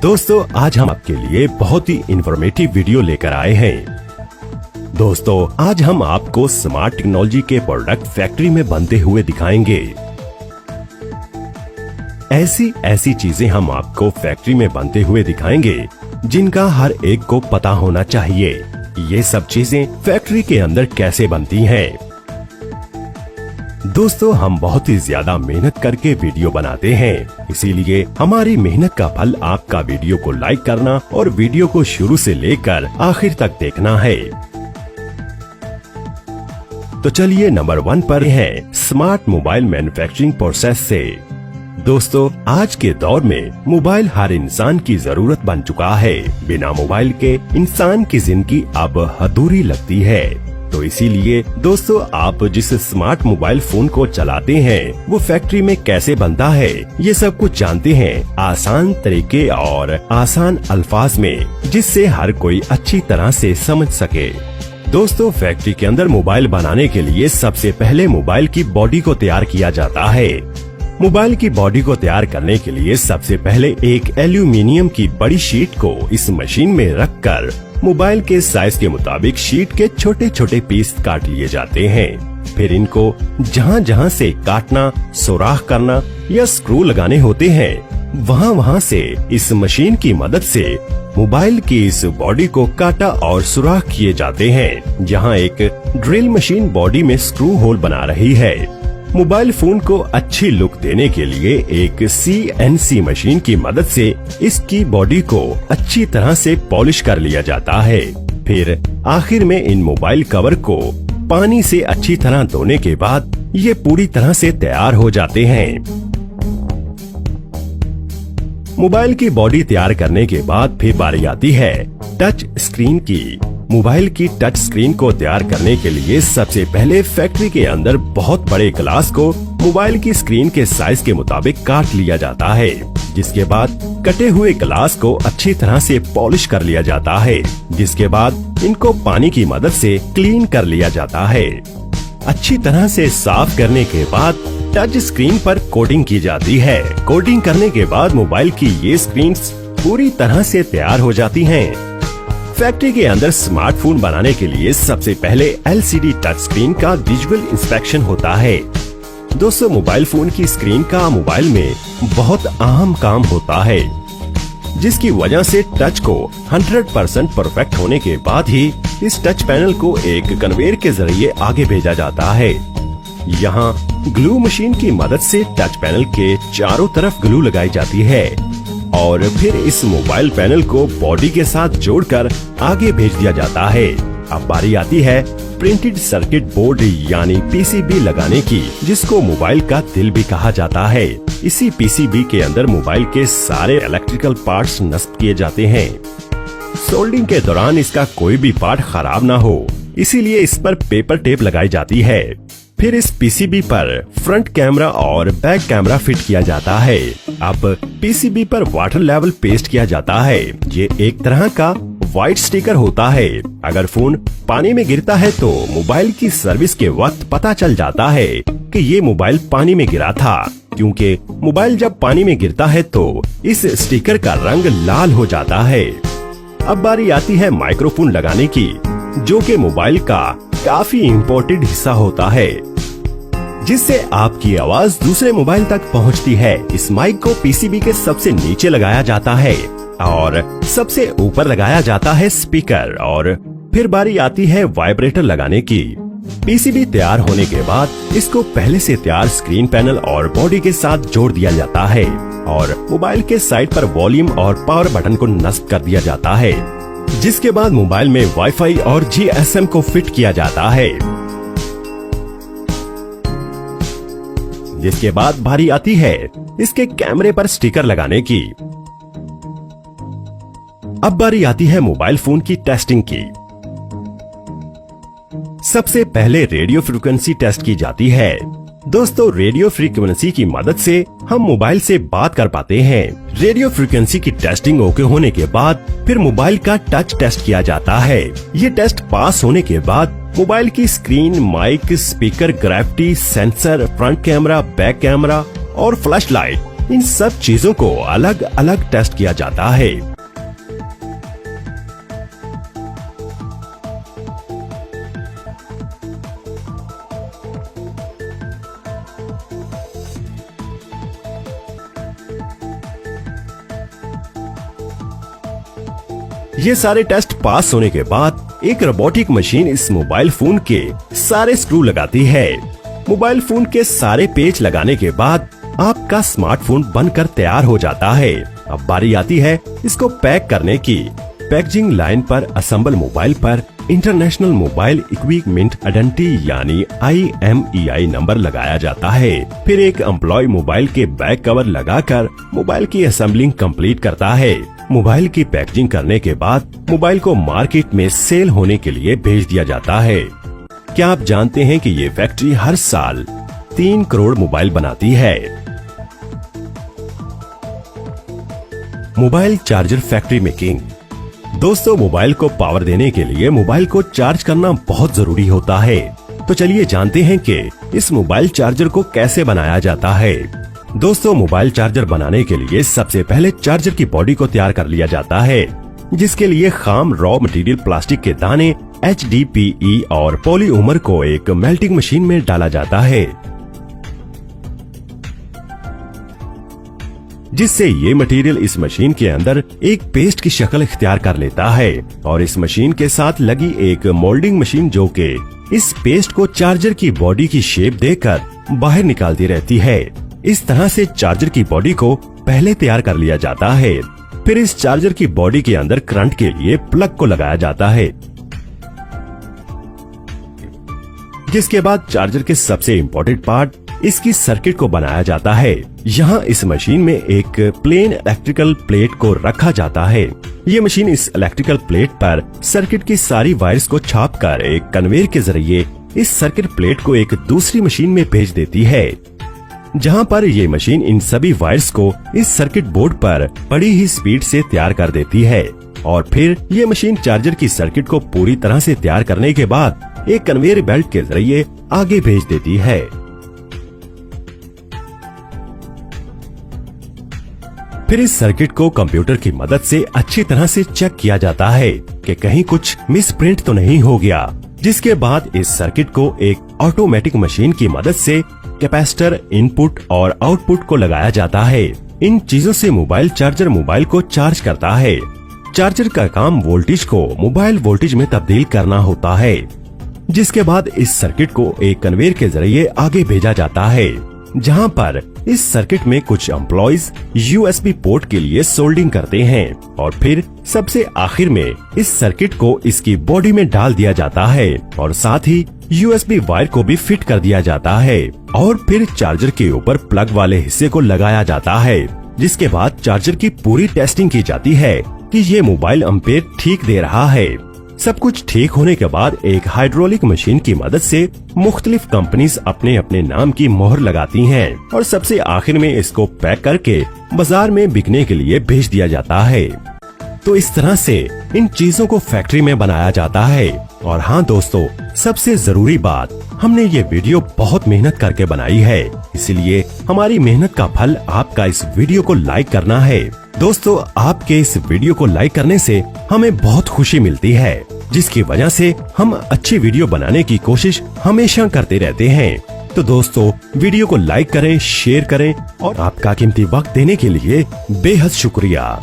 दोस्तों आज हम आपके लिए बहुत ही इंफॉर्मेटिव वीडियो लेकर आए हैं। दोस्तों आज हम आपको स्मार्ट टेक्नोलॉजी के प्रोडक्ट फैक्ट्री में बनते हुए दिखाएंगे। ऐसी चीजें हम आपको फैक्ट्री में बनते हुए दिखाएंगे जिनका हर एक को पता होना चाहिए। ये सब चीजें फैक्ट्री के अंदर कैसे बनती हैं। दोस्तों हम बहुत ही ज्यादा मेहनत करके वीडियो बनाते हैं, इसीलिए हमारी मेहनत का फल आपका वीडियो को लाइक करना और वीडियो को शुरू से लेकर आखिर तक देखना है। तो चलिए नंबर 1 पर है स्मार्ट मोबाइल मैन्युफैक्चरिंग प्रोसेस से। दोस्तों आज के दौर में मोबाइल हर इंसान की जरूरत बन चुका है। बिना मोबाइल के इंसान की जिंदगी अब अधूरी लगती है। तो इसीलिए दोस्तों आप जिस स्मार्ट मोबाइल फोन को चलाते हैं वो फैक्ट्री में कैसे बनता है ये सब कुछ जानते हैं आसान तरीके और आसान अल्फाज में, जिससे हर कोई अच्छी तरह से समझ सके। दोस्तों फैक्ट्री के अंदर मोबाइल बनाने के लिए सबसे पहले मोबाइल की बॉडी को तैयार किया जाता है। मोबाइल की बॉडी को तैयार करने के लिए सबसे पहले एक एल्यूमिनियम की बड़ी शीट को इस मशीन में रखकर मोबाइल के साइज के मुताबिक शीट के छोटे छोटे पीस काट लिए जाते हैं। फिर इनको जहाँ जहाँ से काटना, सुराख करना या स्क्रू लगाने होते हैं वहाँ से इस मशीन की मदद से मोबाइल की इस बॉडी को काटा और सुराख किए जाते हैं, जहाँ एक ड्रिल मशीन बॉडी में स्क्रू होल बना रही है। मोबाइल फोन को अच्छी लुक देने के लिए एक CNC मशीन की मदद से इसकी बॉडी को अच्छी तरह से पॉलिश कर लिया जाता है। फिर आखिर में इन मोबाइल कवर को पानी से अच्छी तरह धोने के बाद ये पूरी तरह से तैयार हो जाते हैं। मोबाइल की बॉडी तैयार करने के बाद फिर बारी आती है टच स्क्रीन की। मोबाइल की टच स्क्रीन को तैयार करने के लिए सबसे पहले फैक्ट्री के अंदर बहुत बड़े ग्लास को मोबाइल की स्क्रीन के साइज के मुताबिक काट लिया जाता है, जिसके बाद कटे हुए ग्लास को अच्छी तरह से पॉलिश कर लिया जाता है, जिसके बाद इनको पानी की मदद से क्लीन कर लिया जाता है। अच्छी तरह से साफ करने के बाद टच स्क्रीन पर कोटिंग की जाती है। कोटिंग करने के बाद मोबाइल की ये स्क्रीन पूरी तरह से तैयार हो जाती हैं। फैक्ट्री के अंदर स्मार्टफोन बनाने के लिए सबसे पहले LCD टच स्क्रीन का विजुअल इंस्पेक्शन होता है। दोस्तों मोबाइल फोन की स्क्रीन का मोबाइल में बहुत अहम काम होता है, जिसकी वजह से टच को 100% परफेक्ट होने के बाद ही इस टच पैनल को एक कन्वेयर के जरिए आगे भेजा जाता है। यहाँ ग्लू मशीन की मदद से टच पैनल के चारों तरफ ग्लू लगाई जाती है और फिर इस मोबाइल पैनल को बॉडी के साथ जोड़कर आगे भेज दिया जाता है। अब बारी आती है प्रिंटेड सर्किट बोर्ड यानी PCB लगाने की, जिसको मोबाइल का दिल भी कहा जाता है। इसी PCB के अंदर मोबाइल के सारे इलेक्ट्रिकल पार्ट्स नस्ब किए जाते हैं। सोल्डिंग के दौरान इसका कोई भी पार्ट खराब ना हो, इसीलिए इस पर पेपर टेप लगाई जाती है। फिर इस PCB पर फ्रंट कैमरा और बैक कैमरा फिट किया जाता है। अब PCB पर वाटर लेवल पेस्ट किया जाता है। ये एक तरह का व्हाइट स्टिकर होता है। अगर फोन पानी में गिरता है तो मोबाइल की सर्विस के वक्त पता चल जाता है कि ये मोबाइल पानी में गिरा था, क्योंकि मोबाइल जब पानी में गिरता है तो इस स्टिकर का रंग लाल हो जाता है। अब बारी आती है माइक्रोफोन लगाने की, जो कि मोबाइल का काफी इम्पोर्टेंट हिस्सा होता है, जिससे आपकी आवाज दूसरे मोबाइल तक पहुंचती है। इस माइक को PCB के सबसे नीचे लगाया जाता है और सबसे ऊपर लगाया जाता है स्पीकर। और फिर बारी आती है वाइब्रेटर लगाने की। PCB तैयार होने के बाद इसको पहले से तैयार स्क्रीन पैनल और बॉडी के साथ जोड़ दिया जाता है और मोबाइल के साइड पर वॉल्यूम और पावर बटन को नस्ब कर दिया जाता है, जिसके बाद मोबाइल में वाईफाई और GSM को फिट किया जाता है। जिसके बाद बारी आती है इसके कैमरे पर स्टिकर लगाने की। अब बारी आती है मोबाइल फोन की टेस्टिंग की। सबसे पहले रेडियो फ्रीक्वेंसी टेस्ट की जाती है। दोस्तों रेडियो फ्रीक्वेंसी की मदद से हम मोबाइल से बात कर पाते हैं। रेडियो फ्रीक्वेंसी की टेस्टिंग ओके होने के बाद फिर मोबाइल का टच टेस्ट किया जाता है। ये टेस्ट पास होने के बाद मोबाइल की screen, mic, speaker, gravity, sensor, front camera, back camera और फ्लैशलाइट इन सब चीजों को अलग अलग टेस्ट किया जाता है। ये सारे टेस्ट पास होने के बाद एक रोबोटिक मशीन इस मोबाइल फोन के सारे स्क्रू लगाती है। मोबाइल फोन के सारे पेच लगाने के बाद आपका स्मार्टफोन बनकर तैयार हो जाता है। अब बारी आती है इसको पैक करने की। पैकेजिंग लाइन पर असेंबल मोबाइल पर इंटरनेशनल मोबाइल इक्विपमेंट आइडेंटिटी यानी IMEI नंबर लगाया जाता है। फिर एक एम्प्लॉय मोबाइल के बैक कवर लगाकर मोबाइल की असेंबलिंग कंप्लीट करता है। मोबाइल की पैकेजिंग करने के बाद मोबाइल को मार्केट में सेल होने के लिए भेज दिया जाता है। क्या आप जानते हैं कि ये फैक्ट्री हर साल 3 करोड़ मोबाइल बनाती है। Mobile charger factory making. दोस्तों, मोबाइल को पावर देने के लिए मोबाइल को चार्ज करना बहुत जरूरी होता है। तो चलिए जानते हैं कि इस मोबाइल चार्जर को कैसे बनाया जाता है। दोस्तों, मोबाइल चार्जर बनाने के लिए सबसे पहले चार्जर की बॉडी को तैयार कर लिया जाता है, जिसके लिए खाम रॉ मटेरियल प्लास्टिक के दाने HDPE और पॉलीमर को एक मेल्टिंग मशीन में डाला जाता है, जिससे ये मटेरियल इस मशीन के अंदर एक पेस्ट की शक्ल इख्तियार कर लेता है। और इस मशीन के साथ लगी एक मोल्डिंग मशीन जो कि इस पेस्ट को चार्जर की बॉडी की शेप देकर बाहर निकालती रहती है। इस तरह से चार्जर की बॉडी को पहले तैयार कर लिया जाता है। फिर इस चार्जर की बॉडी के अंदर करंट के लिए प्लग को लगाया जाता है, जिसके बाद चार्जर के सबसे इम्पोर्टेंट पार्ट इसकी सर्किट को बनाया जाता है। यहाँ इस मशीन में एक प्लेन इलेक्ट्रिकल प्लेट को रखा जाता है। ये मशीन इस इलेक्ट्रिकल प्लेट पर सर्किट की सारी वायर्स को छापकर एक कन्वेयर के जरिए इस सर्किट प्लेट को एक दूसरी मशीन में भेज देती है, जहाँ पर ये मशीन इन सभी वायर्स को इस सर्किट बोर्ड पर बड़ी ही स्पीड से तैयार कर देती है। और फिर ये मशीन चार्जर की सर्किट को पूरी तरह से तैयार करने के बाद एक कन्वेयर बेल्ट के जरिए आगे भेज देती है। फिर इस सर्किट को कंप्यूटर की मदद से अच्छी तरह से चेक किया जाता है कि कहीं कुछ मिस प्रिंट तो नहीं हो गया, जिसके बाद इस सर्किट को एक ऑटोमेटिक मशीन की मदद से कैपेसिटर इनपुट और आउटपुट को लगाया जाता है। इन चीजों से मोबाइल चार्जर मोबाइल को चार्ज करता है। चार्जर का काम वोल्टेज को मोबाइल वोल्टेज में तब्दील करना होता है, जिसके बाद इस सर्किट को एक कन्वेयर के जरिए आगे भेजा जाता है, जहां पर इस सर्किट में कुछ एम्प्लॉइज USB पोर्ट के लिए सोल्डिंग करते हैं। और फिर सबसे आखिर में इस सर्किट को इसकी बॉडी में डाल दिया जाता है और साथ ही USB वायर को भी फिट कर दिया जाता है। और फिर चार्जर के ऊपर प्लग वाले हिस्से को लगाया जाता है, जिसके बाद चार्जर की पूरी टेस्टिंग की जाती है कि ये मोबाइल एम्पेयर ठीक दे रहा है। सब कुछ ठीक होने के बाद एक हाइड्रोलिक मशीन की मदद से मुख्तलिफ कंपनीज अपने अपने नाम की मोहर लगाती हैं और सबसे आखिर में इसको पैक करके बाजार में बिकने के लिए भेज दिया जाता है। तो इस तरह से इन चीजों को फैक्ट्री में बनाया जाता है। और हाँ दोस्तों, सबसे जरूरी बात, हमने ये वीडियो बहुत मेहनत करके बनाई है, इसलिए हमारी मेहनत का फल आपका इस वीडियो को लाइक करना है। दोस्तों, आपके इस वीडियो को लाइक करने से हमें बहुत खुशी मिलती है, जिसकी वजह से हम अच्छी वीडियो बनाने की कोशिश हमेशा करते रहते हैं। तो दोस्तों, वीडियो को लाइक करें, शेयर करें और आपका कीमती वक्त देने के लिए बेहद शुक्रिया।